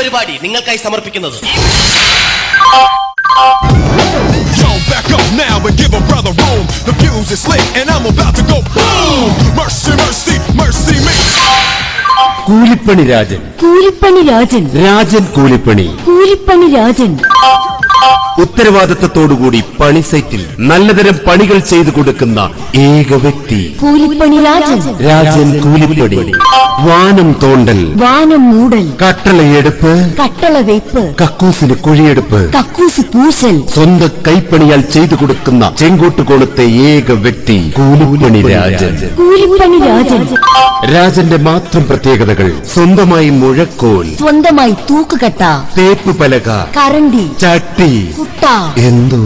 പരിപാടി നിങ്ങൾക്കായി സമർപ്പിക്കുന്നത് Back up now and give a brother room. The fuse is lit and I'm about to go boom. Mercy, mercy, mercy me. കൂലിപ്പണി രാജൻ, കൂലിപ്പണി രാജൻ, രാജൻ കൂലിപ്പണി, കൂലിപ്പണി രാജൻ. ഉത്തരവാദിത്തത്തോടുകൂടി പണി സൈറ്റിൽ നല്ലതരം പണികൾ ചെയ്തു കൊടുക്കുന്ന ഏക വ്യക്തി കൂലിപ്പണി രാജൻ, രാജൻ കൂലിപ്പണി. വാനം തോണ്ടൽ, വാനം മൂടൽ, കട്ടളയെടുപ്പ്, കട്ടള വെയ്പ്പ്, കക്കൂസിന് കുഴിയെടുപ്പ്, കക്കൂസ് പൂശൽ, സ്വന്തം കൈപ്പണിയാൽ ചെയ്തു കൊടുക്കുന്ന ചെങ്കോട്ടുകോണത്തെ ഏക വ്യക്തി കൂലിപ്പണി രാജൻ. കൂലിപ്പണി രാജൻ. രാജന്റെ മാത്രം പ്രത്യേകതകൾ: സ്വന്തമായി മുഴക്കോൽ, സ്വന്തമായി തൂക്കുകട്ട, തേപ്പ് പലക, കരണ്ടി, ചട്ടി, കുട്ട, എന്തോ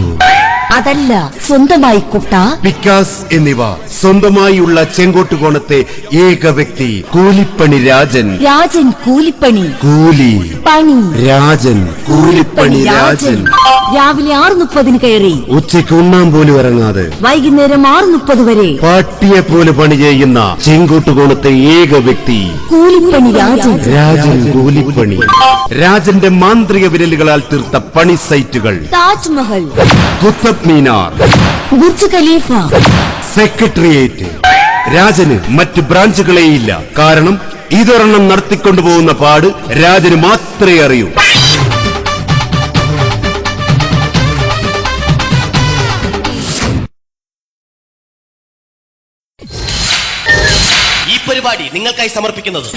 അതല്ല, സ്വന്തമായി കുട്ട, പിക്കാസ് എന്നിവ സ്വന്തമായുള്ള ചെങ്കോട്ടുകോണത്തെ ഏക വ്യക്തി കൂലിപ്പണി രാജൻ. രാജൻ കൂലിപ്പണി, കൂലി പണി, രാജൻ കൂലിപ്പണി രാജൻ. രാവിലെ 6:30 കയറി ഉച്ചയ്ക്ക് ഉണ്ണാൻ പോലും ഇറങ്ങാതെ വൈകുന്നേരം 6:30 വരെ പാട്ടിയെ പോലെ പണി ചെയ്യുന്ന ചെങ്കോട്ടുകോണത്തെ ഏക വ്യക്തി കൂലിപ്പണി രാജൻ. രാജൻ കൂലിപ്പണി. രാജന്റെ മാന്ത്രിക വിരലുകളാൽ തീർത്ത പണി സൈറ്റുകൾ: Taj Mahal, Qutub Minar, Burj Khalifa, secretariat. രാജന് മറ്റ് ബ്രാഞ്ചുകളേയില്ല. കാരണം ഇതൊരെണ്ണം നടത്തിക്കൊണ്ടുപോകുന്ന പാട് രാജന് മാത്രമേ അറിയൂ. ഈ പരിപാടി നിങ്ങൾക്കായി സമർപ്പിക്കുന്നത്